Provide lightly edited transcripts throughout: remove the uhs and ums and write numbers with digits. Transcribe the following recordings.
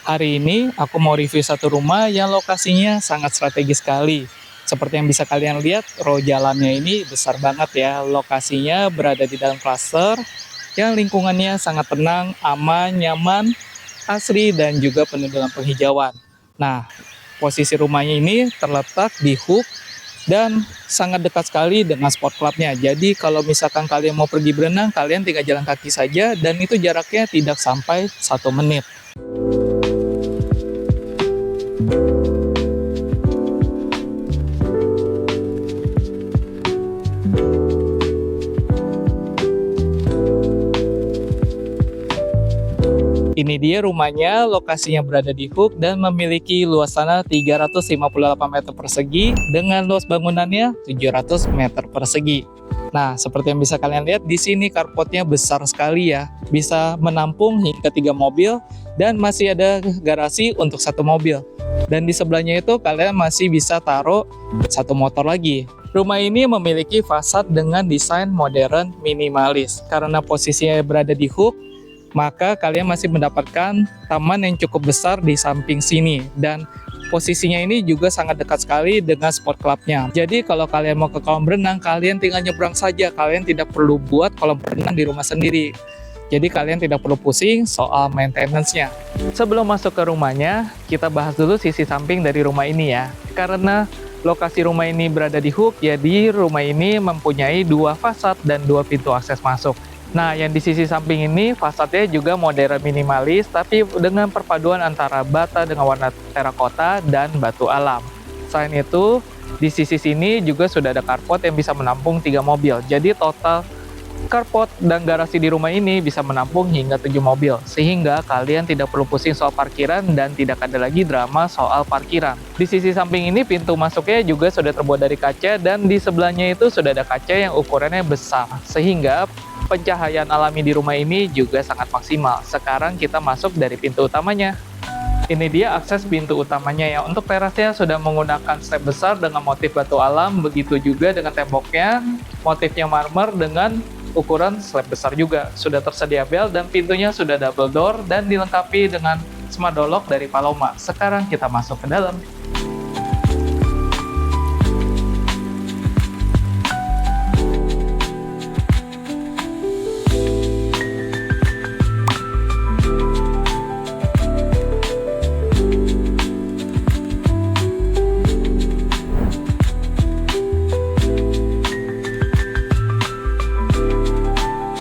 Hari ini aku mau review satu rumah yang lokasinya sangat strategis sekali. Seperti yang bisa kalian lihat, row jalannya ini besar banget ya. Lokasinya berada di dalam klaster yang lingkungannya sangat tenang, aman, nyaman, asri, dan juga penuh dengan penghijauan. Nah, posisi rumahnya ini terletak di hook dan sangat dekat sekali dengan sport clubnya. Jadi kalau misalkan kalian mau pergi berenang, kalian tinggal jalan kaki saja dan itu jaraknya tidak sampai 1 menit. Ini dia rumahnya, lokasinya berada di Hook dan memiliki luas tanah 358 meter persegi dengan luas bangunannya 700 meter persegi. Nah, seperti yang bisa kalian lihat di sini carportnya besar sekali ya, bisa menampung hingga 3 mobil dan masih ada garasi untuk 1 mobil. Dan di sebelahnya itu kalian masih bisa taruh 1 motor lagi. Rumah ini memiliki fasad dengan desain modern minimalis. Karena posisinya berada di Hook, maka kalian masih mendapatkan taman yang cukup besar di samping sini, dan posisinya ini juga sangat dekat sekali dengan sport clubnya. Jadi kalau kalian mau ke kolam renang, kalian tinggal nyebrang saja, kalian tidak perlu buat kolam renang di rumah sendiri. Jadi kalian tidak perlu pusing soal maintenance-nya. Sebelum masuk ke rumahnya, kita bahas dulu sisi samping dari rumah ini ya. Karena lokasi rumah ini berada di Hook, jadi rumah ini mempunyai 2 fasad dan 2 pintu akses masuk. Nah, yang di sisi samping ini fasadnya juga modern minimalis, tapi dengan perpaduan antara bata dengan warna terakota dan batu alam. Selain itu, di sisi sini juga sudah ada carport yang bisa menampung 3 mobil. Jadi total carport dan garasi di rumah ini bisa menampung hingga 7 mobil. Sehingga kalian tidak perlu pusing soal parkiran dan tidak ada lagi drama soal parkiran. Di sisi samping ini pintu masuknya juga sudah terbuat dari kaca, dan di sebelahnya itu sudah ada kaca yang ukurannya besar. Sehingga pencahayaan alami di rumah ini juga sangat maksimal. Sekarang kita masuk dari pintu utamanya. Ini dia akses pintu utamanya ya. Untuk terasnya sudah menggunakan slab besar dengan motif batu alam. Begitu juga dengan temboknya, motifnya marmer dengan ukuran slab besar juga. Sudah tersedia bel dan pintunya sudah double door dan dilengkapi dengan smart door lock dari Paloma. Sekarang kita masuk ke dalam.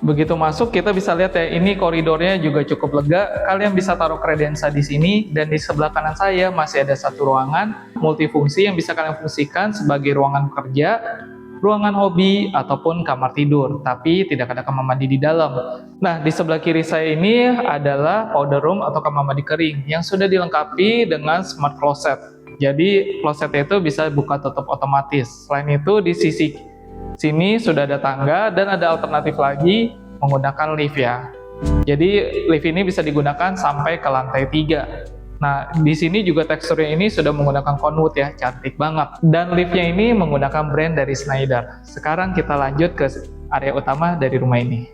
Begitu masuk, kita bisa lihat ya, ini koridornya juga cukup lega. Kalian bisa taruh kredensa di sini, dan di sebelah kanan saya masih ada 1 ruangan multifungsi yang bisa kalian fungsikan sebagai ruangan kerja, ruangan hobi, ataupun kamar tidur. Tapi tidak ada kamar mandi di dalam. Nah, di sebelah kiri saya ini adalah powder room atau kamar mandi kering yang sudah dilengkapi dengan smart closet. Jadi klosetnya itu bisa buka tutup otomatis. Selain itu di sisi sini sudah ada tangga dan ada alternatif lagi menggunakan lift ya. Jadi lift ini bisa digunakan sampai ke lantai 3. Nah, di sini juga teksturnya ini sudah menggunakan conwood ya, cantik banget. Dan liftnya ini menggunakan brand dari Schneider. Sekarang kita lanjut ke area utama dari rumah ini.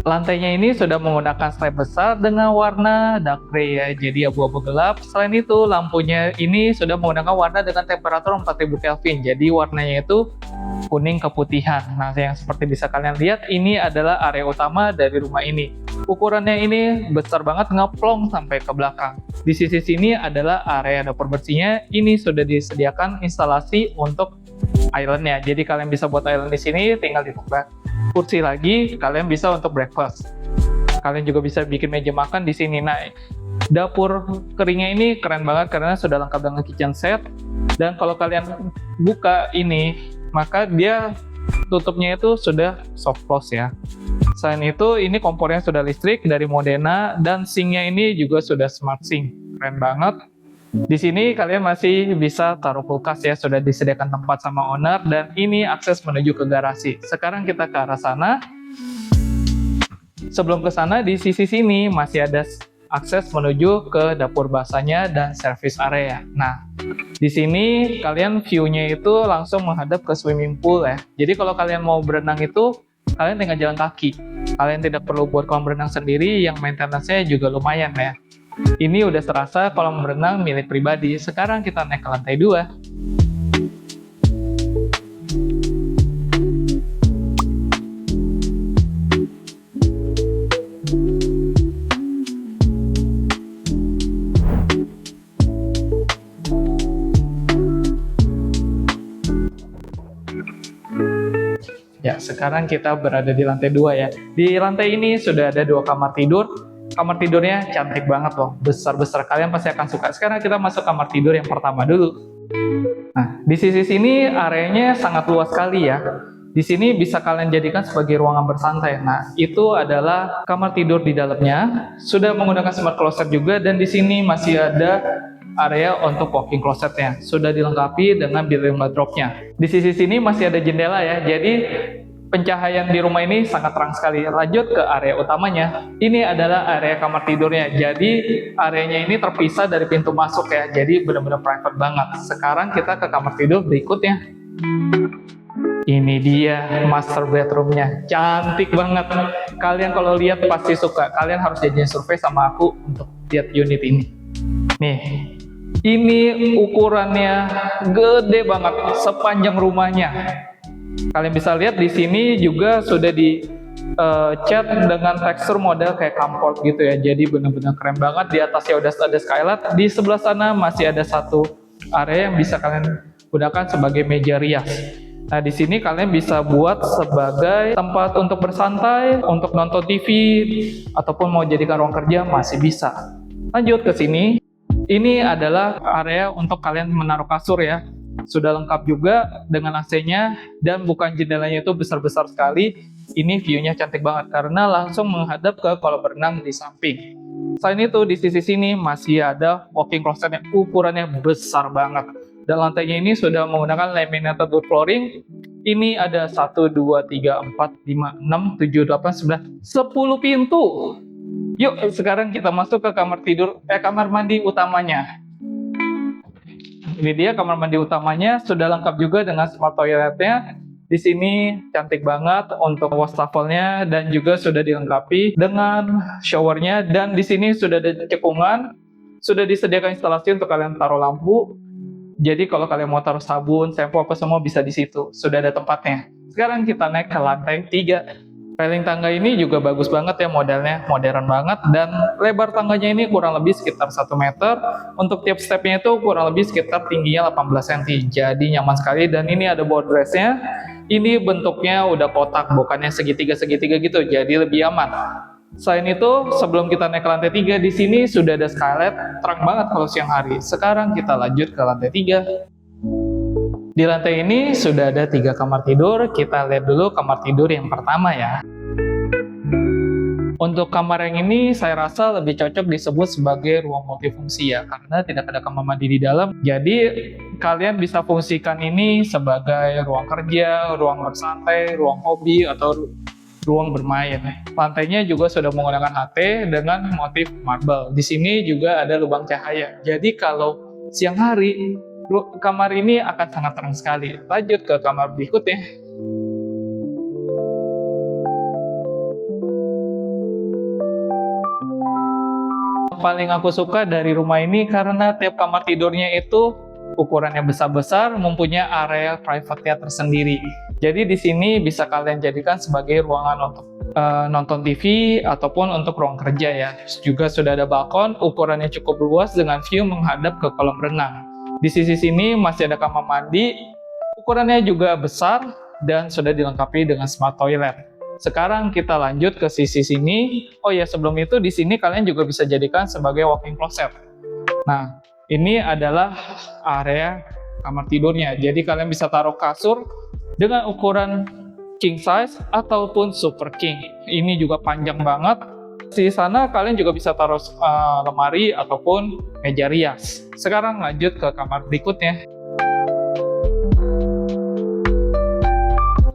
Lantainya ini sudah menggunakan slab besar dengan warna dark gray ya, jadi abu-abu gelap. Selain itu, lampunya ini sudah menggunakan warna dengan temperatur 4000 Kelvin, jadi warnanya itu kuning keputihan. Nah, yang seperti bisa kalian lihat, ini adalah area utama dari rumah ini. Ukurannya ini besar banget, ngeplong sampai ke belakang. Di sisi sini adalah area dapur bersihnya. Ini sudah disediakan instalasi untuk islandnya. Jadi kalian bisa buat island di sini, tinggal dibuka kursi lagi, kalian bisa untuk breakfast. Kalian juga bisa bikin meja makan di sini. Nah, dapur keringnya ini keren banget karena sudah lengkap dengan kitchen set. Dan kalau kalian buka ini, maka dia tutupnya itu sudah soft close ya. Selain itu, ini kompornya sudah listrik dari Modena, dan sinknya ini juga sudah smart sink. Keren banget. Di sini kalian masih bisa taruh kulkas ya, sudah disediakan tempat sama owner, dan ini akses menuju ke garasi. Sekarang kita ke arah sana. Sebelum ke sana, di sisi sini masih ada akses menuju ke dapur basahnya dan service area. Nah, di sini kalian view-nya itu langsung menghadap ke swimming pool ya. Jadi kalau kalian mau berenang itu, kalian tinggal jalan kaki. Kalian tidak perlu buat kolam renang sendiri, yang maintenance-nya juga lumayan ya. Ini udah terasa kolam berenang milik pribadi. Sekarang kita naik ke lantai 2. Ya, sekarang kita berada di lantai 2 ya. Di lantai ini sudah ada 2 kamar tidur. Kamar tidurnya cantik banget loh, besar-besar, kalian pasti akan suka. Sekarang kita masuk kamar tidur yang pertama dulu. Nah, di sisi sini areanya sangat luas sekali ya. Di sini bisa kalian jadikan sebagai ruangan bersantai. Nah, itu adalah kamar tidur di dalamnya. Sudah menggunakan smart closet juga, dan di sini masih ada area untuk walk-in closetnya. Sudah dilengkapi dengan built-in wardrobe-nya. Di sisi sini masih ada jendela ya, jadi pencahayaan di rumah ini sangat terang sekali. Lanjut ke area utamanya. Ini adalah area kamar tidurnya. Jadi areanya ini terpisah dari pintu masuk ya. Jadi benar-benar private banget. Sekarang kita ke kamar tidur berikutnya. Ini dia master bedroomnya. Cantik banget. Kalian kalau lihat pasti suka. Kalian harus jadiin survei sama aku untuk lihat unit ini. Nih. Ini ukurannya gede banget sepanjang rumahnya. Kalian bisa lihat di sini juga sudah cat dengan tekstur model kayak comfort gitu ya. Jadi benar-benar keren banget. Di atasnya udah ada skylight. Di sebelah sana masih ada satu area yang bisa kalian gunakan sebagai meja rias. Nah, di sini kalian bisa buat sebagai tempat untuk bersantai, untuk nonton TV, ataupun mau jadikan ruang kerja masih bisa. Lanjut ke sini. Ini adalah area untuk kalian menaruh kasur ya. Sudah lengkap juga dengan AC-nya, dan bukan jendelanya itu besar-besar sekali. Ini view-nya cantik banget karena langsung menghadap ke kolam renang di samping. Selain itu, di sisi sini masih ada walk-in closet yang ukurannya besar banget. Dan lantainya ini sudah menggunakan laminated wood flooring. Ini ada 1, 2, 3, 4, 5, 6, 7, 8, 9, 10 pintu. Yuk, sekarang kita masuk ke kamar mandi utamanya. Ini dia kamar mandi utamanya, sudah lengkap juga dengan smart toiletnya. Di sini cantik banget untuk wastafelnya, dan juga sudah dilengkapi dengan showernya. Dan di sini sudah ada cekungan, sudah disediakan instalasi untuk kalian taruh lampu. Jadi kalau kalian mau taruh sabun, shampoo, apa semua bisa di situ. Sudah ada tempatnya. Sekarang kita naik ke lantai 3. Railing tangga ini juga bagus banget ya, modelnya modern banget, dan lebar tangganya ini kurang lebih sekitar 1 meter. Untuk tiap stepnya itu kurang lebih sekitar tingginya 18 cm. Jadi nyaman sekali, dan ini ada board rest-nya. Ini bentuknya udah kotak, bukannya segitiga-segitiga gitu, jadi lebih aman. Selain itu, sebelum kita naik ke lantai 3, di sini sudah ada skylight, terang banget kalau siang hari. Sekarang kita lanjut ke lantai 3. Di lantai ini sudah ada 3 kamar tidur. Kita lihat dulu kamar tidur yang pertama ya. Untuk kamar yang ini saya rasa lebih cocok disebut sebagai ruang multifungsi ya, karena tidak ada kamar mandi di dalam. Jadi kalian bisa fungsikan ini sebagai ruang kerja, ruang bersantai, ruang hobi, atau ruang bermain. Lantainya juga sudah menggunakan HT dengan motif marble. Di sini juga ada lubang cahaya. Jadi kalau siang hari, kamar ini akan sangat terang sekali. Lanjut ke kamar berikutnya. Paling aku suka dari rumah ini karena tiap kamar tidurnya itu ukurannya besar-besar, mempunyai area private-nya tersendiri. Jadi di sini bisa kalian jadikan sebagai ruangan untuk nonton TV ataupun untuk ruang kerja ya. Juga sudah ada balkon, ukurannya cukup luas dengan view menghadap ke kolam renang. Di sisi sini masih ada kamar mandi, ukurannya juga besar dan sudah dilengkapi dengan smart toilet. Sekarang kita lanjut ke sisi sini. Oh ya, sebelum itu di sini kalian juga bisa jadikan sebagai walk-in closet. Nah, ini adalah area kamar tidurnya. Jadi kalian bisa taruh kasur dengan ukuran king size ataupun super king. Ini juga panjang banget. Di sana kalian juga bisa taruh lemari ataupun meja rias. Sekarang lanjut ke kamar berikutnya.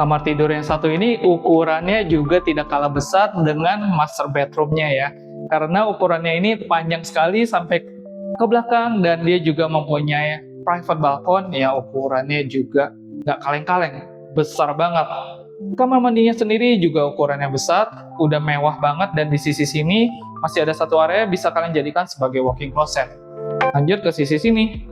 Kamar tidur yang satu ini ukurannya juga tidak kalah besar dengan master bedroomnya ya. Karena ukurannya ini panjang sekali sampai ke belakang, dan dia juga mempunyai private balkon ya, ukurannya juga nggak kaleng-kaleng, besar banget. Kamar mandinya sendiri juga ukurannya besar, udah mewah banget, dan di sisi sini masih ada satu area bisa kalian jadikan sebagai walking closet. Lanjut ke sisi sini.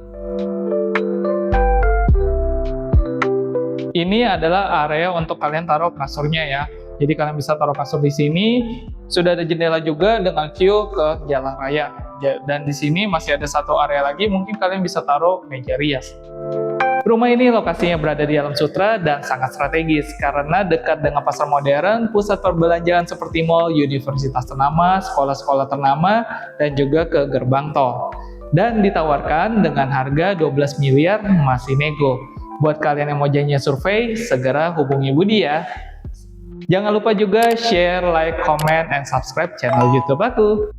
Ini adalah area untuk kalian taruh kasurnya ya. Jadi kalian bisa taruh kasur di sini. Sudah ada jendela juga dengan view ke jalan raya. Dan di sini masih ada satu area lagi, mungkin kalian bisa taruh meja rias. Rumah ini lokasinya berada di Alam Sutera dan sangat strategis karena dekat dengan pasar modern, pusat perbelanjaan seperti mall, universitas ternama, sekolah-sekolah ternama, dan juga ke gerbang tol. Dan ditawarkan dengan harga 12 miliar masih nego. Buat kalian yang mau janjian survei, segera hubungi Budi ya. Jangan lupa juga share, like, comment, and subscribe channel YouTube aku.